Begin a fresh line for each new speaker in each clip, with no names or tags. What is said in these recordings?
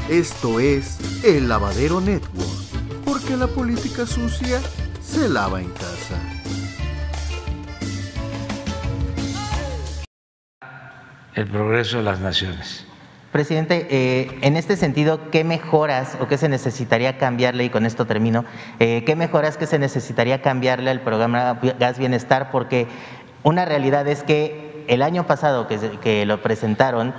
Esto es El Lavadero Network, porque la política sucia se lava en casa.
El progreso de las naciones.
Presidente, en este sentido, ¿qué mejoras o qué se necesitaría cambiarle, y con esto termino, qué mejoras que se necesitaría cambiarle al programa Gas Bienestar? Porque una realidad es que el año pasado que lo presentaron,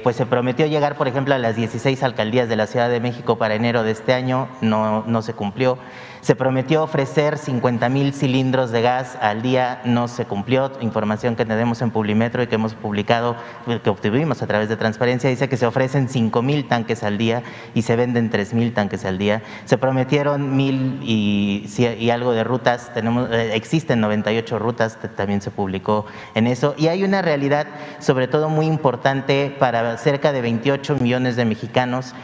pues se prometió llegar, por ejemplo, a las 16 alcaldías de la Ciudad de México para enero de este año, no se cumplió. Se prometió ofrecer 50,000 cilindros de gas al día, no se cumplió. Información que tenemos en Publimetro y que hemos publicado, que obtuvimos a través de Transparencia, dice que se ofrecen 5,000 tanques al día y se venden 3,000 tanques al día. Se prometieron 1,000 y algo de rutas, existen 98 rutas, también se publicó en eso. Y hay una realidad, sobre todo muy importante para cerca de 28 millones de mexicanos,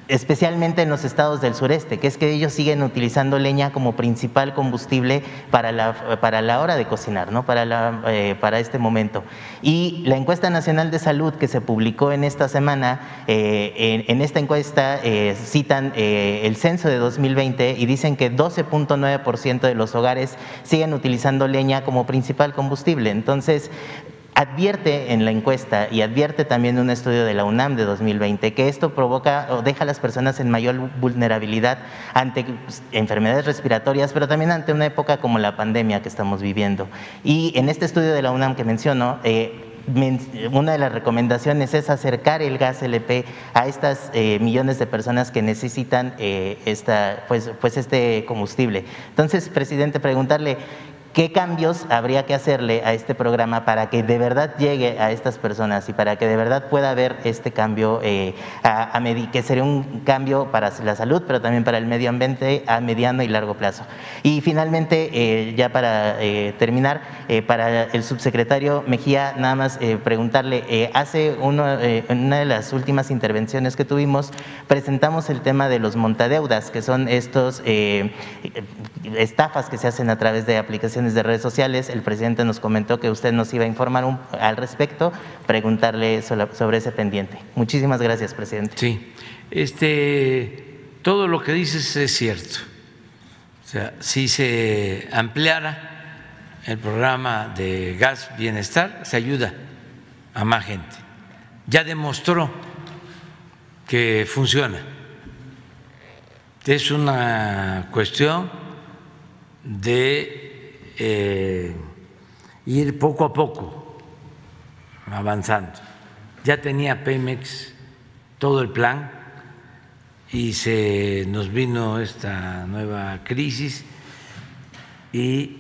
especialmente en los estados del sureste, que es que ellos siguen utilizando leña como principal combustible para la hora de cocinar, ¿no? Para este momento. Y la encuesta nacional de salud que se publicó en esta semana, en esta encuesta citan el censo de 2020 y dicen que 12.9% de los hogares siguen utilizando leña como principal combustible. Entonces, advierte en la encuesta y advierte también un estudio de la UNAM de 2020 que esto provoca o deja a las personas en mayor vulnerabilidad ante enfermedades respiratorias, pero también ante una época como la pandemia que estamos viviendo. Y en este estudio de la UNAM que menciono, una de las recomendaciones es acercar el gas LP a estas millones de personas que necesitan este combustible. Entonces, presidente, preguntarle, ¿qué cambios habría que hacerle a este programa para que de verdad llegue a estas personas y para que de verdad pueda haber este cambio, que sería un cambio para la salud, pero también para el medio ambiente a mediano y largo plazo? Y finalmente, ya para terminar, para el subsecretario Mejía, nada más preguntarle, en una de las últimas intervenciones que tuvimos, presentamos el tema de los montadeudas, que son estos estafas que se hacen a través de aplicaciones de redes sociales. El presidente nos comentó que usted nos iba a informar al respecto, preguntarle sobre ese pendiente. Muchísimas gracias, presidente.
Sí, todo lo que dices es cierto. O sea, si se ampliara el programa de Gas Bienestar, se ayuda a más gente. Ya demostró que funciona. Es una cuestión de ir poco a poco avanzando. Ya tenía Pemex todo el plan y se nos vino esta nueva crisis y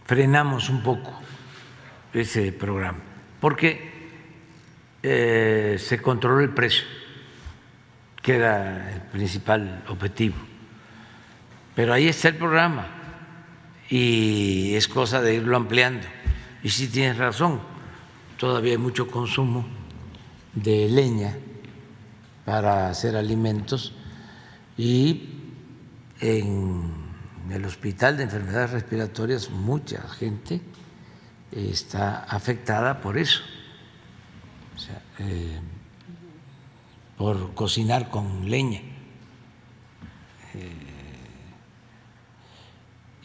frenamos un poco ese programa porque se controló el precio, que era el principal objetivo. Pero ahí está el programa y es cosa de irlo ampliando. Y sí tienes razón, todavía hay mucho consumo de leña para hacer alimentos y en el Hospital de Enfermedades Respiratorias mucha gente está afectada por eso, o sea, por cocinar con leña.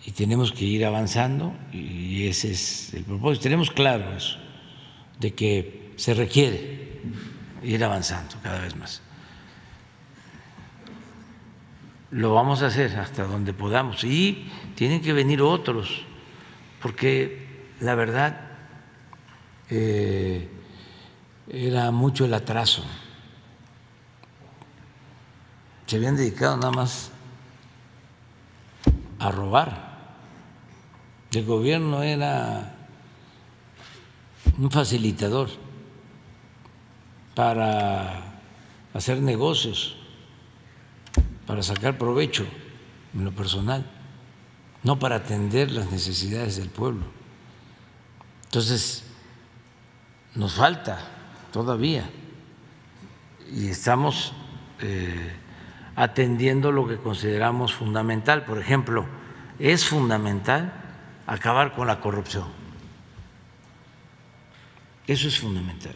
Y tenemos que ir avanzando y ese es el propósito. Tenemos claro eso, de que se requiere ir avanzando cada vez más. Lo vamos a hacer hasta donde podamos y tienen que venir otros, porque la verdad era mucho el atraso. Se habían dedicado nada más a robar. El gobierno era un facilitador para hacer negocios, para sacar provecho en lo personal, no para atender las necesidades del pueblo. Entonces, nos falta todavía y estamos atendiendo lo que consideramos fundamental. Por ejemplo, es fundamental acabar con la corrupción. Eso es fundamental.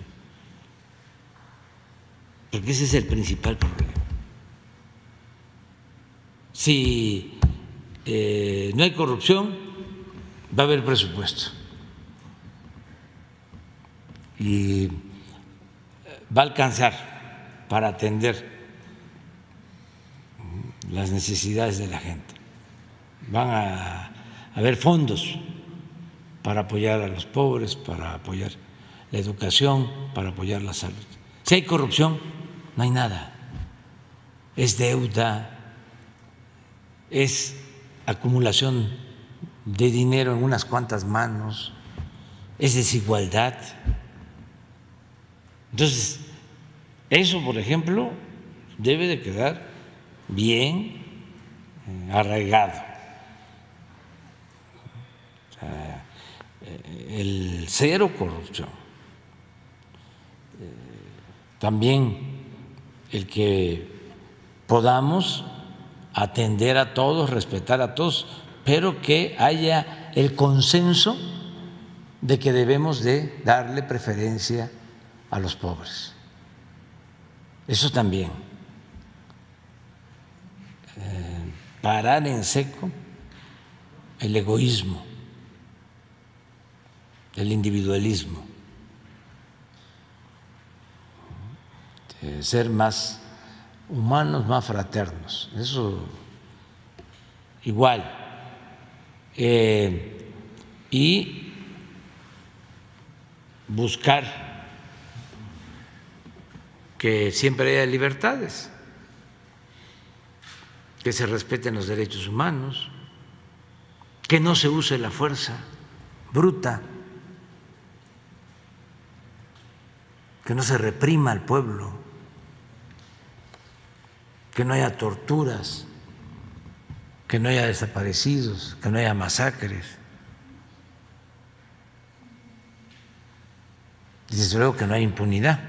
porque ese es el principal problema. Si no hay corrupción, va a haber presupuesto y va a alcanzar para atender las necesidades de la gente. Van a haber fondos para apoyar a los pobres, para apoyar la educación, para apoyar la salud. Si hay corrupción, no hay nada. Es deuda, es acumulación de dinero en unas cuantas manos, es desigualdad. Entonces, eso, por ejemplo, debe de quedar bien arraigado. O sea, el cero corrupción. También el que podamos atender a todos, respetar a todos, pero que haya el consenso de que debemos de darle preferencia a los pobres. Eso también. Parar en seco el egoísmo, el individualismo, ser más humanos, más fraternos, eso igual. Y buscar que siempre haya libertades, que se respeten los derechos humanos, que no se use la fuerza bruta, que no se reprima al pueblo, que no haya torturas, que no haya desaparecidos, que no haya masacres. Y desde luego que no haya impunidad,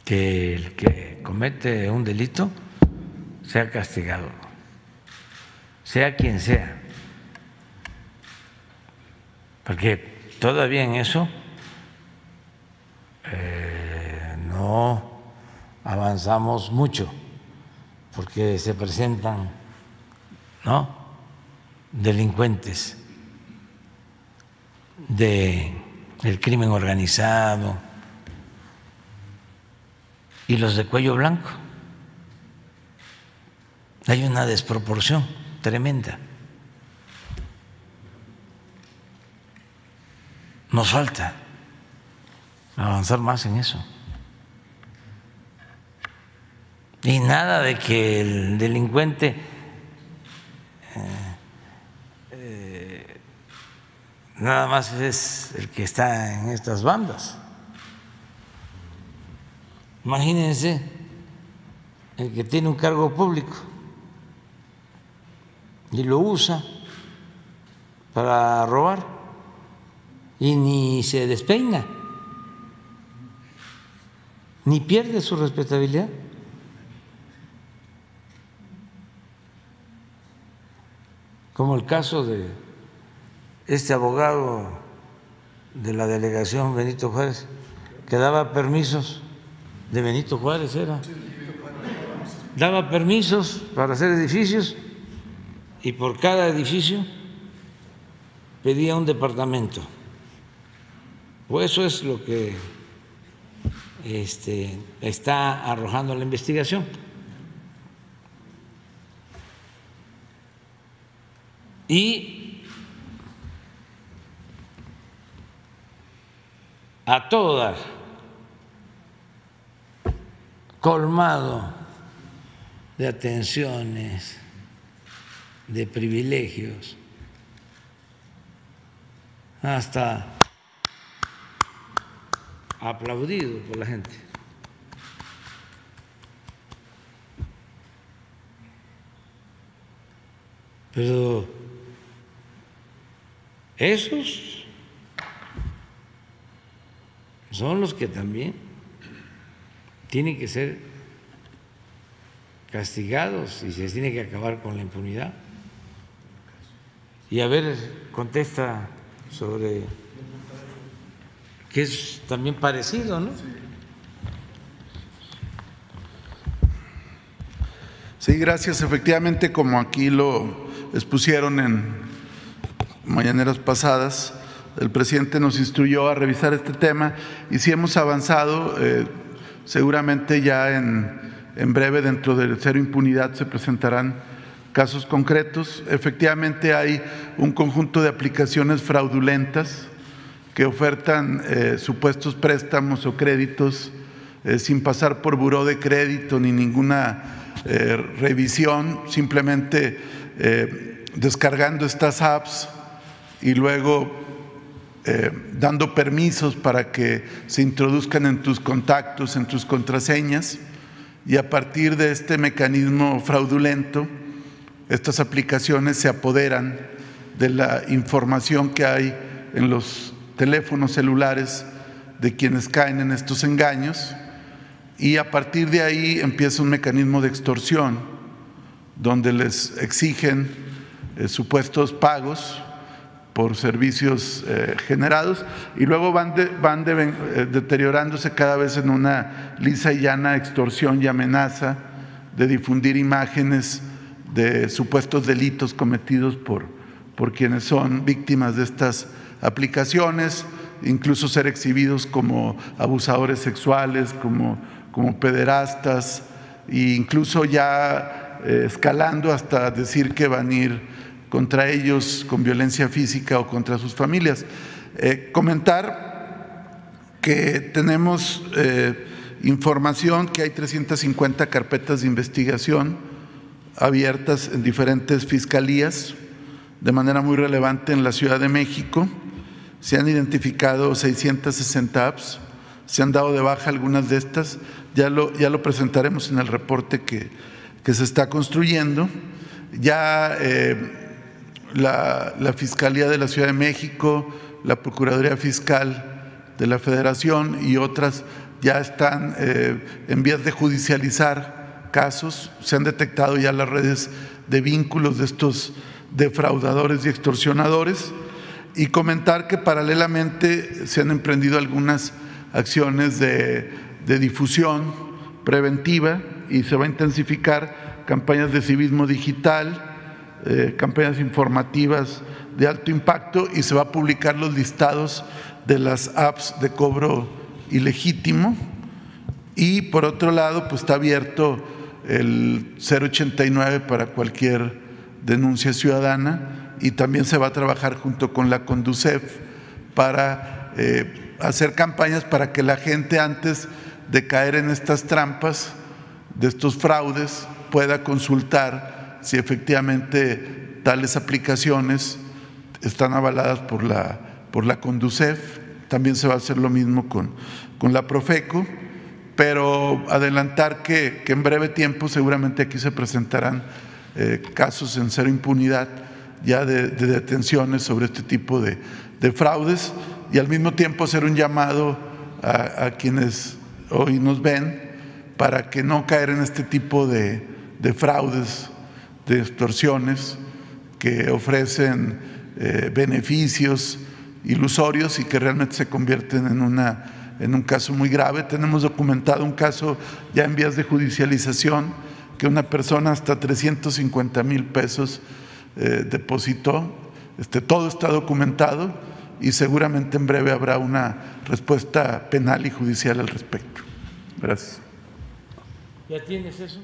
que el que comete un delito sea castigado, sea quien sea, porque todavía en eso no avanzamos mucho, porque se presentan, ¿no?, delincuentes del crimen organizado y los de cuello blanco. Hay una desproporción tremenda. Nos falta avanzar más en eso. Y nada de que el delincuente nada más es el que está en estas bandas. Imagínense el que tiene un cargo público y lo usa para robar y ni se despeina, ni pierde su respetabilidad. Como el caso de este abogado de la delegación Benito Juárez, que daba permisos, de Benito Juárez era, daba permisos para hacer edificios y por cada edificio pedía un departamento. Pues eso es lo que está arrojando la investigación. Y a todas, colmado de atenciones, de privilegios, hasta aplaudido por la gente. Pero esos son los que también tienen que ser castigados y se tiene que acabar con la impunidad. Y a ver, contesta sobre que es también parecido, ¿no?
Sí, gracias. Efectivamente, como aquí lo expusieron en mañaneras pasadas, el presidente nos instruyó a revisar este tema y sí hemos avanzado. Seguramente ya en breve, dentro de Cero Impunidad, se presentarán casos concretos. Efectivamente, hay un conjunto de aplicaciones fraudulentas que ofertan supuestos préstamos o créditos sin pasar por buró de crédito ni ninguna revisión, simplemente descargando estas apps y luego dando permisos para que se introduzcan en tus contactos, en tus contraseñas, y a partir de este mecanismo fraudulento, estas aplicaciones se apoderan de la información que hay en los teléfonos celulares de quienes caen en estos engaños, y a partir de ahí empieza un mecanismo de extorsión donde les exigen supuestos pagos por servicios generados y luego van deteriorándose cada vez en una lisa y llana extorsión y amenaza de difundir imágenes de supuestos delitos cometidos por quienes son víctimas de estas aplicaciones, incluso ser exhibidos como abusadores sexuales, como pederastas, e incluso ya escalando hasta decir que van a ir contra ellos con violencia física o contra sus familias. Comentar que tenemos información que hay 350 carpetas de investigación abiertas en diferentes fiscalías, de manera muy relevante en la Ciudad de México. Se han identificado 660 apps, se han dado de baja algunas de estas, ya lo presentaremos en el reporte que se está construyendo. Ya la Fiscalía de la Ciudad de México, la Procuraduría Fiscal de la Federación y otras ya están en vías de judicializar casos. Se han detectado ya las redes de vínculos de estos defraudadores y extorsionadores, y comentar que paralelamente se han emprendido algunas acciones de difusión preventiva y se va a intensificar campañas de civismo digital, campañas informativas de alto impacto, y se va a publicar los listados de las apps de cobro ilegítimo. Y por otro lado, pues está abierto el 089 para cualquier denuncia ciudadana, y también se va a trabajar junto con la Conducef para hacer campañas para que la gente, antes de caer en estas trampas, de estos fraudes, pueda consultar si efectivamente tales aplicaciones están avaladas por la Conducef. También se va a hacer lo mismo con la Profeco, pero adelantar que en breve tiempo seguramente aquí se presentarán casos en Cero Impunidad ya de detenciones sobre este tipo de fraudes, y al mismo tiempo hacer un llamado a quienes hoy nos ven para que no caer en este tipo de fraudes, de extorsiones que ofrecen beneficios ilusorios y que realmente se convierten en un caso muy grave. Tenemos documentado un caso ya en vías de judicialización, que una persona hasta 350,000 pesos depositó. Todo está documentado y seguramente en breve habrá una respuesta penal y judicial al respecto. Gracias.
¿Ya tienes eso?